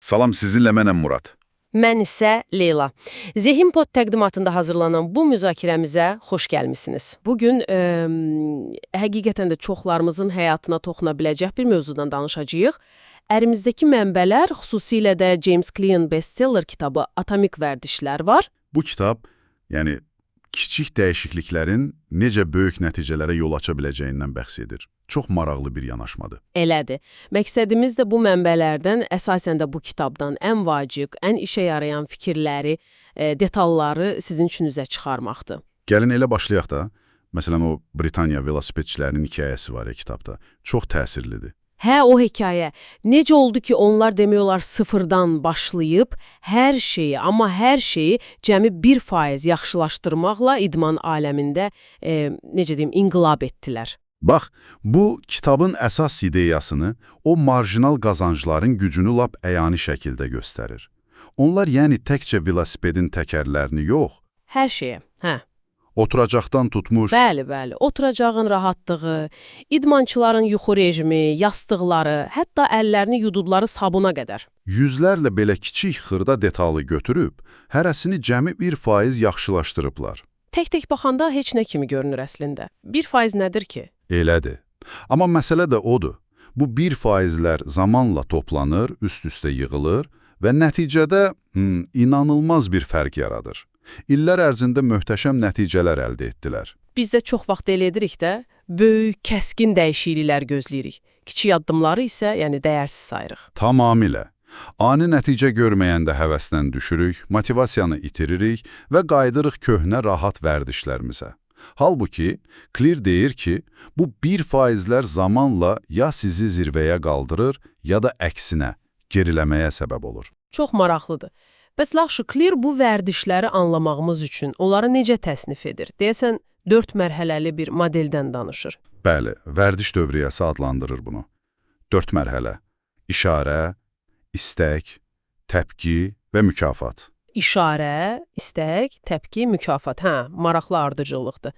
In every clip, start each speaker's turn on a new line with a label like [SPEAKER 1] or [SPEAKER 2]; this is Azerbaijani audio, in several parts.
[SPEAKER 1] Salam, sizinlə mənəm Murad.
[SPEAKER 2] Mən isə Leyla. Zehinpod təqdimatında hazırlanan bu müzakirəmizə xoş gəlmisiniz. Bugün həqiqətən də çoxlarımızın həyatına toxuna biləcək bir mövzudan danışacağıq. Əlimizdəki mənbələr, xüsusilə də James Clear'ın bestseller kitabı Atomik Vərdişlər var.
[SPEAKER 1] Bu kitab, yəni kiçik dəyişikliklərin necə böyük nəticələrə yol aça biləcəyindən bəhs edir. Çox maraqlı bir yanaşmadır.
[SPEAKER 2] Elədir. Məqsədimiz də bu mənbələrdən, əsasən də bu kitabdan ən vacib, ən işə yarayan fikirləri, detalları sizin üçünüzə çıxarmaqdır.
[SPEAKER 1] Gəlin elə başlayaq da. Məsələn, o Britaniya velosipedçilərinin hekayəsi var ya kitabda. Çox təsirlidir.
[SPEAKER 2] Hə, o hekayə. Necə oldu ki, onlar demək olar sıfırdan başlayıb, hər şeyi, amma hər şeyi cəmi 1% yaxşılaşdırmaqla idman aləmində, necə deyim, inqilab etdilər.
[SPEAKER 1] Bax, bu kitabın əsas ideyasını, o marjinal qazancların gücünü lap əyani şəkildə göstərir. Onlar yəni təkcə velosipedin təkərlərini yox,
[SPEAKER 2] Hər şeyə, hə.
[SPEAKER 1] oturacaqdan tutmuş,
[SPEAKER 2] Bəli, oturacağın rahatlığı, idmançıların yuxu rejimi, yastıqları, hətta əllərini yuduqları sabuna qədər.
[SPEAKER 1] yüzlərlə belə kiçik xırda detalı götürüb, hərəsini cəmi 1% yaxşılaşdırıblar.
[SPEAKER 2] Tək-tək baxanda heç nə kimi görünür əslində. 1% nədir ki?
[SPEAKER 1] Elədir. Amma məsələ də odur. Bu 1%lər zamanla toplanır, üst-üstə yığılır və nəticədə inanılmaz bir fərq yaradır. İllər ərzində möhtəşəm nəticələr əldə etdilər.
[SPEAKER 2] Biz də çox vaxt elə edirik də, böyük, kəskin dəyişikliklər gözləyirik. Kiçik addımları isə, yəni dəyərsiz sayırıq.
[SPEAKER 1] Tamamilə. Ani nəticə görməyəndə həvəsdən düşürük, motivasiyanı itiririk və qayıdırıq köhnə rahat vərdişlərimizə. Halbuki, Clear deyir ki, bu 1%lər zamanla ya sizi zirvəyə qaldırır, ya da əksinə, geriləməyə səbəb olur.
[SPEAKER 2] Çox maraqlıdır. Bəs Laxşı, Clear bu vərdişləri anlamağımız üçün onları necə təsnif edir? Deyəsən, 4 mərhələli bir modeldən danışır.
[SPEAKER 1] Bəli, vərdiş dövriyyəsi adlandırır bunu. 4 mərhələ: işarə, istək, təpki və mükafat.
[SPEAKER 2] İşarə, istək, təpki, mükafat. Hə, maraqlı ardıcıllıqdır.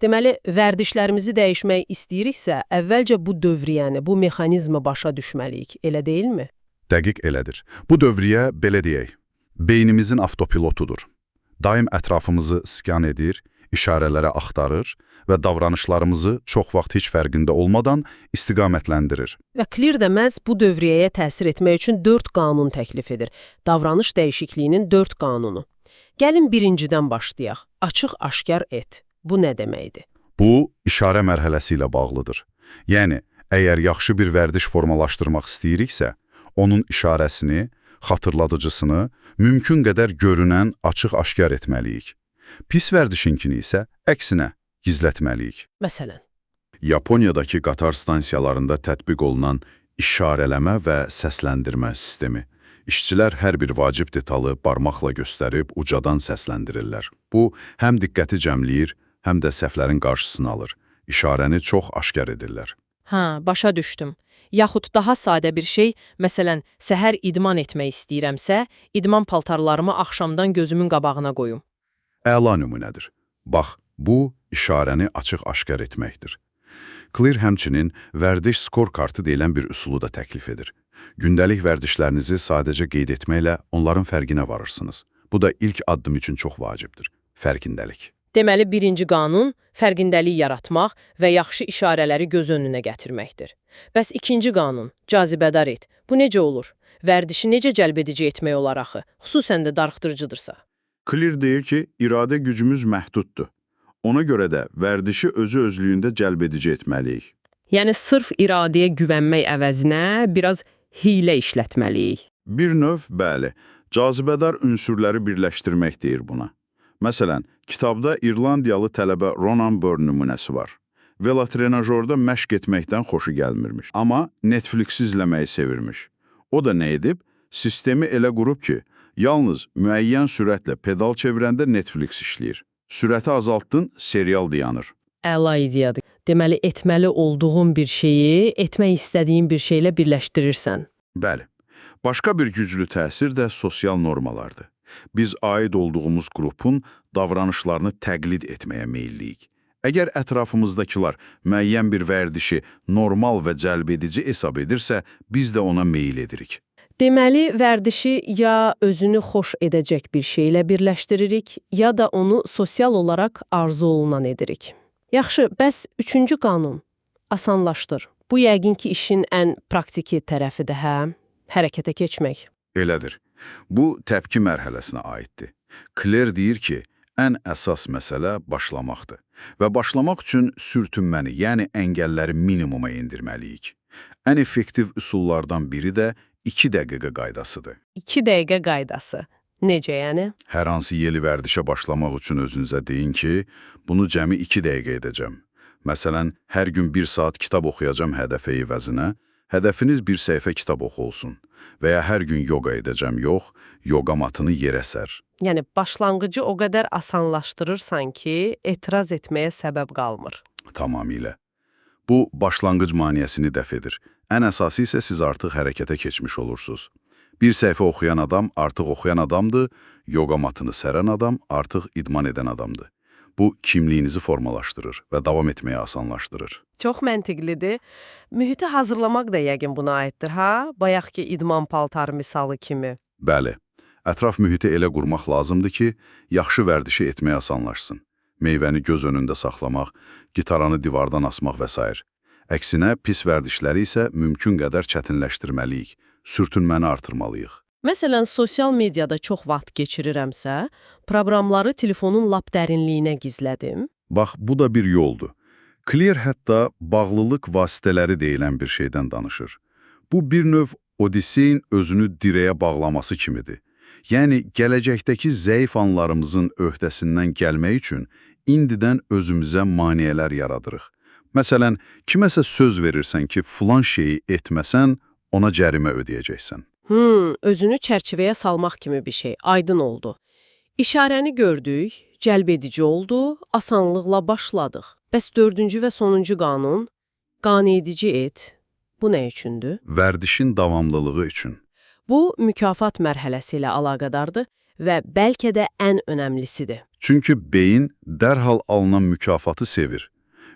[SPEAKER 2] Deməli, vərdişlərimizi dəyişmək istəyiriksə, əvvəlcə bu dövriyyəni, bu mexanizmi başa düşməliyik, elə deyilmi?
[SPEAKER 1] Dəqiq elədir. Bu dövriyyə, belə deyək, beynimizin avtopilotudur. Daim ətrafımızı skan edir, işarələrə axtarır və davranışlarımızı çox vaxt heç fərqində olmadan istiqamətləndirir.
[SPEAKER 2] Və Clear də məhz bu dövriyyəyə təsir etmək üçün 4 qanun təklif edir. Davranış dəyişikliyinin 4 qanunu. Gəlin birincidən başlayaq. Açıq-aşkar et. Bu nə deməkdir?
[SPEAKER 1] Bu, işarə mərhələsi ilə bağlıdır. Yəni, əgər yaxşı bir vərdiş formalaşdırmaq istəyiriksə, onun işarəsini, xatırladıcısını mümkün qədər görünən, açıq-aşkar etməliyik. Pis vərdişinkini isə əksinə gizlətməliyik.
[SPEAKER 2] Məsələn,
[SPEAKER 1] Yaponiyadakı qatar stansiyalarında tətbiq olunan işarələmə və səsləndirmə sistemi. İşçilər hər bir vacib detalı barmaqla göstərib ucadan səsləndirirlər. Bu, həm diqqəti cəmləyir, həm də səhvlərin qarşısını alır. İşarəni çox aşkar edirlər.
[SPEAKER 3] Hə, başa düşdüm. Yaxud daha sadə bir şey, məsələn, səhər idman etmək istəyirəmsə, idman paltarlarımı axşamdan gözümün qabağına qoyum.
[SPEAKER 1] Əla nümunədir. Bax, bu işarəni açıq-aşkar etməkdir. Clear həmçinin vərdiş skor kartı deyilən bir üsulu da təklif edir. Gündəlik vərdişlərinizi sadəcə qeyd etməklə onların fərqinə varırsınız. Bu da ilk addım üçün çox vacibdir. Fərqindəlik.
[SPEAKER 3] Deməli, birinci qanun fərqindəlik yaratmaq və yaxşı işarələri göz önünə gətirməkdir. Bəs ikinci qanun, cazibədar et. Bu necə olur? Vərdişi necə cəlbedici etmək olar axı? Xüsusən də darıxdırıcıdırsa.
[SPEAKER 4] Clear deyir ki, iradə gücümüz məhduddur. Ona görə də vərdişi özü-özlüyündə cəlbedici etməliyik.
[SPEAKER 3] Yəni, sırf iradəyə güvənmək əvəzinə biraz hiylə işlətməliyik.
[SPEAKER 4] Bir növ, bəli, cazibədar ünsürləri birləşdirmək deyir buna. Məsələn, kitabda İrlandiyalı tələbə Ronan Byrne nümunəsi var. Velotrenajorda məşq etməkdən xoşu gəlmirmiş, amma Netflix izləməyi sevirmiş. O da nə edib? Sistemi elə qurub ki, yalnız müəyyən sürətlə pedal çevirəndə Netflix işləyir. Sürəti azaltdın, serial dayanır.
[SPEAKER 3] Əla ideyadır. Deməli, etməli olduğun bir şeyi, etmək istədiyin bir şeylə birləşdirirsən.
[SPEAKER 4] Bəli. Başqa bir güclü təsir də sosial normalardır. Biz aid olduğumuz qrupun davranışlarını təqlid etməyə meyilliyik. Əgər ətrafımızdakılar müəyyən bir vərdişi normal və cəlbedici hesab edirsə, biz də ona meyil edirik.
[SPEAKER 2] Deməli, vərdişi ya özünü xoş edəcək bir şeylə birləşdiririk, ya da onu sosial olaraq arzu olunan edirik. Yaxşı, bəs üçüncü qanun asanlaşdır. Bu yəqin ki, işin ən praktiki tərəfidir, hə? Hərəkətə keçmək.
[SPEAKER 4] Elədir. Bu təpki mərhələsinə aiddir. Kler deyir ki, ən əsas məsələ başlamaqdır və başlamaq üçün sürtünməni, yəni əngəlləri minimuma endirməliyik. Ən effektiv üsullardan biri də 2 dəqiqə qaydasıdır.
[SPEAKER 2] 2 dəqiqə qaydası. Necə yəni?
[SPEAKER 4] Hər hansı yeni vərdişə başlamaq üçün özünüzə deyin ki, bunu cəmi 2 dəqiqə edəcəm. Məsələn, hər gün 1 saat kitab oxuyacam hədəfə əvəzinə, hədəfiniz bir səhifə kitab oxu olsun və ya hər gün yoga edəcəm, yox, yoga matını yerə sər.
[SPEAKER 2] Yəni, başlanğıcı o qədər asanlaşdırırsan ki, etiraz etməyə səbəb qalmır.
[SPEAKER 4] Tamamilə. Bu, başlanğıc maneəsini dəf edir. Ən əsası isə siz artıq hərəkətə keçmiş olursunuz. Bir səhifə oxuyan adam artıq oxuyan adamdır, yoga matını sərən adam artıq idman edən adamdır. Bu, kimliyinizi formalaşdırır və davam etməyi asanlaşdırır.
[SPEAKER 2] Çox məntiqlidir. Mühiti hazırlamaq da yəqin buna aiddir, ha? Bayaqki idman paltarı misalı kimi.
[SPEAKER 4] Bəli, ətraf mühiti elə qurmaq lazımdır ki, yaxşı vərdişi etmək asanlaşsın. Meyvəni göz önündə saxlamaq, gitaranı divardan asmaq və s. Əksinə, pis vərdişləri isə mümkün qədər çətinləşdirməliyik, sürtünməni artırmalıyıq.
[SPEAKER 2] Məsələn, sosial mediada çox vaxt keçirirəmsə, proqramları telefonun lap dərinliyinə gizlədim.
[SPEAKER 4] Bax, bu da bir yoldur. Clear hətta bağlılıq vasitələri deyilən bir şeydən danışır. Bu bir növ Odiseyin özünü dirəyə bağlaması kimidir. Yəni, gələcəkdəki zəif anlarımızın öhdəsindən gəlmək üçün indidən özümüzə maneələr yaradırıq. Məsələn, kiməsə söz verirsən ki, filan şeyi etməsən, ona cərimə ödəyəcəksən.
[SPEAKER 2] Özünü çərçivəyə salmaq kimi bir şey, aydın oldu. İşarəni gördük, cəlbedici oldu, asanlıqla başladıq. Bəs 4-cü və sonuncu qanun, qane-edici et, bu nə üçündür?
[SPEAKER 4] Vərdişin davamlılığı üçün.
[SPEAKER 2] Bu, mükafat mərhələsi ilə əlaqədardır və bəlkə də ən önəmlisidir.
[SPEAKER 4] Çünki beyin dərhal alınan mükafatı sevir.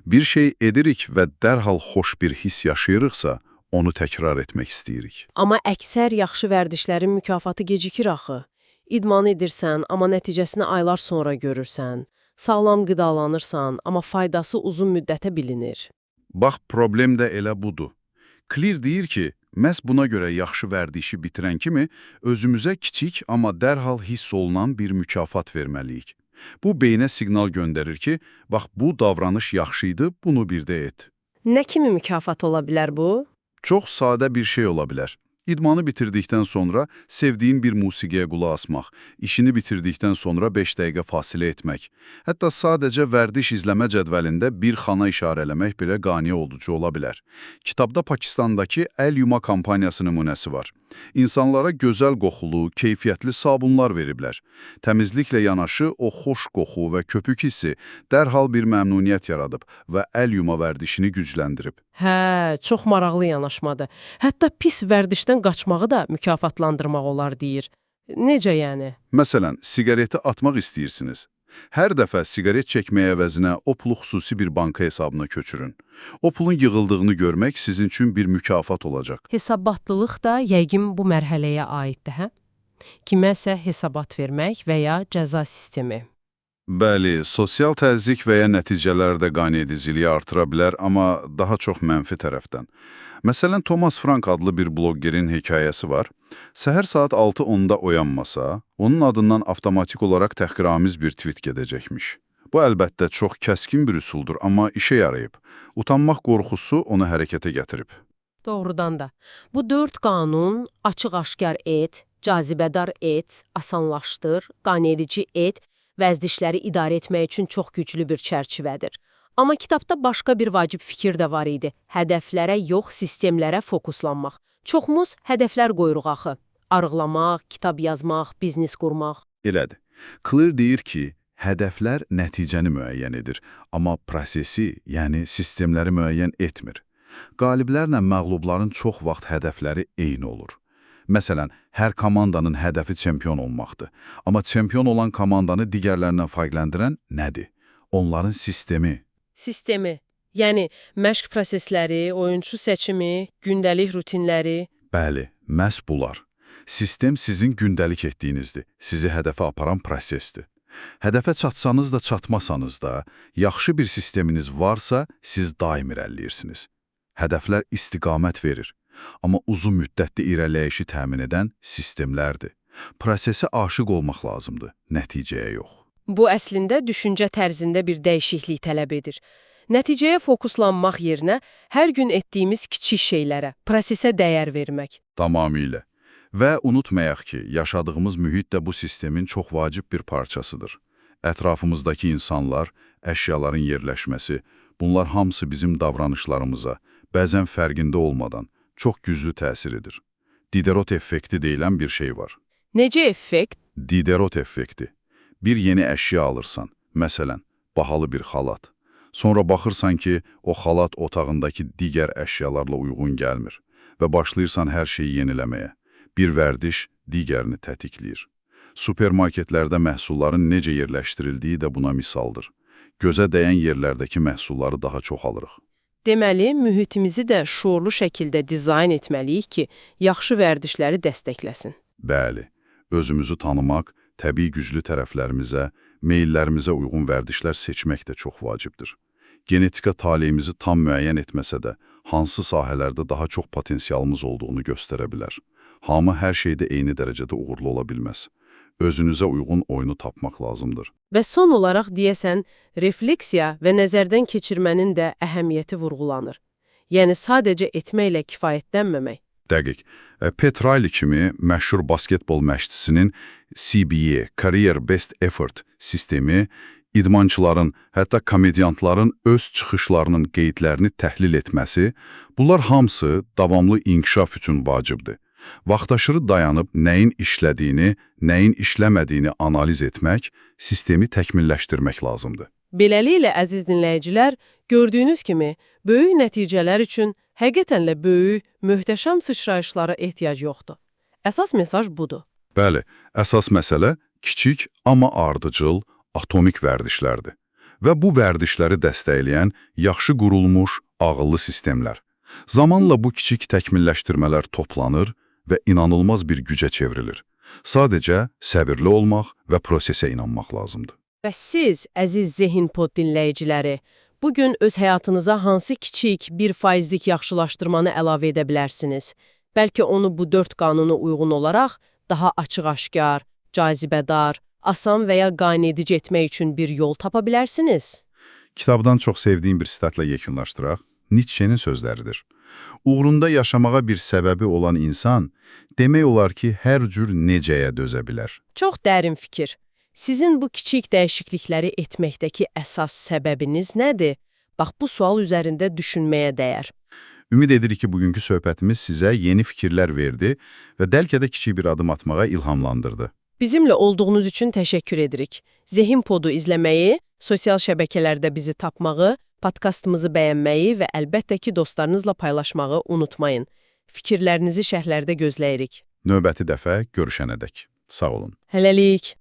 [SPEAKER 4] Bir şey edirik və dərhal xoş bir hiss yaşayırıqsa, onu təkrar etmək istəyirik.
[SPEAKER 2] Amma əksər yaxşı vərdişlərin mükafatı gecikir axı. İdman edirsən, amma nəticəsini aylar sonra görürsən. Sağlam qidalanırsan, amma faydası uzun müddətə bilinir.
[SPEAKER 4] Bax, problem də elə budur. Clear deyir ki, məhz buna görə yaxşı vərdişi bitirən kimi özümüzə kiçik, amma dərhal hiss olunan bir mükafat verməliyik. Bu, beyinə siqnal göndərir ki, bax, bu davranış yaxşı idi, bunu bir də et.
[SPEAKER 2] Nə kimi mükafat ola bilər bu?
[SPEAKER 4] Çox sadə bir şey ola bilər. İdmanı bitirdikdən sonra sevdiyin bir musiqiyə qulaq asmaq, işini bitirdikdən sonra 5 dəqiqə fasilə etmək, hətta sadəcə vərdiş izləmə cədvəlində bir xana işarələmək belə qane olucu ola bilər. Kitabda Pakistandakı Əl Yuma kampaniyası nümunəsi var. İnsanlara gözəl qoxulu, keyfiyyətli sabunlar veriblər. Təmizliklə yanaşı o xoş qoxu və köpük hissi dərhal bir məmnuniyyət yaradıb və əl yuma vərdişini gücləndirib.
[SPEAKER 2] Hə, çox maraqlı yanaşmadır. Hətta pis vərdişdən qaçmağı da mükafatlandırmaq olar deyir. Necə yəni?
[SPEAKER 4] Məsələn, siqareti atmaq istəyirsiniz. Hər dəfə siqaret çəkməyə əvəzinə o pulu xüsusi bir banka hesabına köçürün. O pulun yığıldığını görmək sizin üçün bir mükafat olacaq.
[SPEAKER 2] Hesabatlılıq da yəqin bu mərhələyə aiddir, hə? Kiməsə hesabat vermək və ya cəza sistemi.
[SPEAKER 4] Bəli, sosial təzyiq və ya nəticələr də qaneediciliyi artıra bilər, amma daha çox mənfi tərəfdən. Məsələn, Thomas Frank adlı bir blogerin hekayəsi var. Səhər saat 6:10-da oyanmasa, onun adından avtomatik olaraq təhqiramiz bir tweet gedəcəkmiş. Bu, əlbəttə, çox kəskin bir üsuldur, amma işə yarayıb. Utanmaq qorxusu onu hərəkətə gətirib.
[SPEAKER 2] Doğrudan da. Bu 4 qanun açıq-aşkar et, cazibədar et, asanlaşdır, qaneedici et, vəzdişləri idarə etmək üçün çox güclü bir çərçivədir. Amma kitabda başqa bir vacib fikir də var idi. Hədəflərə yox, sistemlərə fokuslanmaq. Çoxumuz hədəflər qoyuruq axı. Arıqlamaq, kitab yazmaq, biznes qurmaq.
[SPEAKER 4] Elədir. Clear deyir ki, hədəflər nəticəni müəyyən edir, amma prosesi, yəni sistemləri müəyyən etmir. Qaliblərlə məğlubların çox vaxt hədəfləri eyni olur. Məsələn, hər komandanın hədəfi çempion olmaqdır. Amma çempion olan komandanı digərlərindən fərqləndirən nədir? Onların sistemi.
[SPEAKER 2] Sistemi, yəni məşq prosesləri, oyunçu seçimi, gündəlik rutinləri.
[SPEAKER 4] Bəli, məhz bunlar.
[SPEAKER 1] Sistem sizin gündəlik etdiyinizdir, sizi hədəfə aparan prosesdir. Hədəfə çatsanız da, çatmasanız da, yaxşı bir sisteminiz varsa, siz daim irəliləyirsiniz. Hədəflər istiqamət verir, amma uzun müddətli irəliləyişi təmin edən sistemlərdir. Prosesə aşiq olmaq lazımdır, nəticəyə yox.
[SPEAKER 2] Bu əslində düşüncə tərzində bir dəyişiklik tələb edir. Nəticəyə fokuslanmaq yerinə hər gün etdiyimiz kiçik şeylərə, prosesə dəyər vermək.
[SPEAKER 1] Tamamilə. Və unutmayaq ki, yaşadığımız mühit də bu sistemin çox vacib bir parçasıdır. Ətrafımızdakı insanlar, əşyaların yerləşməsi, bunlar hamısı bizim davranışlarımıza, bəzən fərqində olmadan, çox güclü təsir edir. Diderot effekti deyilən bir şey var.
[SPEAKER 2] Necə effekt?
[SPEAKER 1] Diderot effekti. Bir yeni əşya alırsan, məsələn, bahalı bir xalat. Sonra baxırsan ki, o xalat otağındakı digər əşyalarla uyğun gəlmir və başlayırsan hər şeyi yeniləməyə. Bir vərdiş digərini tətikləyir. Supermarketlərdə məhsulların necə yerləşdirildiyi də buna misaldır. Gözə dəyən yerlərdəki məhsulları daha çox alırıq.
[SPEAKER 2] Deməli, mühitimizi də şuurlu şəkildə dizayn etməliyik ki, yaxşı vərdişləri dəstəkləsin.
[SPEAKER 1] Bəli, özümüzü tanımaq, təbii güclü tərəflərimizə, meyillərimizə uyğun vərdişlər seçmək də çox vacibdir. Genetika taleyimizi tam müəyyən etməsə də, hansı sahələrdə daha çox potensialımız olduğunu göstərə bilər. Hamı hər şeydə eyni dərəcədə uğurlu ola bilməz. Özünüzə uyğun oyunu tapmaq lazımdır.
[SPEAKER 2] Və son olaraq deyəsən, refleksiya və nəzərdən keçirmənin də əhəmiyyəti vurğulanır. Yəni sadəcə etməklə kifayətlənməmək.
[SPEAKER 1] Dəqiq. Pat Riley kimi məşhur basketbol məşqçisinin CBE, Career Best Effort sistemi, idmançıların, hətta komediantların öz çıxışlarının qeydlərini təhlil etməsi, bunlar hamısı davamlı inkişaf üçün vacibdir. Vaxtaşırı dayanıb nəyin işlədiyini, nəyin işləmədiyini analiz etmək, sistemi təkmilləşdirmək lazımdır.
[SPEAKER 2] Beləliklə, əziz dinləyicilər, gördüyünüz kimi, böyük nəticələr üçün həqiqətən də böyük, möhtəşəm sıçrayışlara ehtiyac yoxdur. Əsas mesaj budur.
[SPEAKER 1] Bəli, əsas məsələ kiçik, amma ardıcıl, atomik vərdişlərdir. Və bu vərdişləri dəstəkləyən yaxşı qurulmuş, ağıllı sistemlər. Zamanla bu kiçik təkmilləşdirmələr toplanır və inanılmaz bir gücə çevrilir. Sadəcə səbirli olmaq və prosesə inanmaq lazımdır.
[SPEAKER 2] Və siz, əziz Zehin Pod dinləyiciləri, bugün öz həyatınıza hansı kiçik 1%lik yaxşılaşdırmanı əlavə edə bilərsiniz? Bəlkə onu bu 4 qanuna uyğun olaraq daha açıq-aşkar, cazibədar, asan və ya qaynedici etmək üçün bir yol tapa bilərsiniz.
[SPEAKER 1] Kitabdan çox sevdiyim bir sitatla yekunlaşdıraq. Nietzsche'nin sözləridir. Uğrunda yaşamağa bir səbəbi olan insan, demək olar ki, hər cür necəyə dözə bilər.
[SPEAKER 2] Çox dərin fikir. Sizin bu kiçik dəyişiklikləri etməkdəki əsas səbəbiniz nədir? Bax, bu sual üzərində düşünməyə dəyər.
[SPEAKER 1] Ümid edirik ki, bugünkü söhbətimiz sizə yeni fikirlər verdi və bəlkə də kiçik bir adım atmağa ilhamlandırdı.
[SPEAKER 2] Bizimlə olduğunuz üçün təşəkkür edirik. Zehin Podu izləməyi, sosial şəbəkələrdə bizi tapmağı, podkastımızı bəyənməyi və əlbəttə ki, dostlarınızla paylaşmağı unutmayın. Fikirlərinizi şərhlərdə gözləyirik.
[SPEAKER 1] Növbəti dəfə görüşənədək. Sağ olun.
[SPEAKER 2] Hələlik.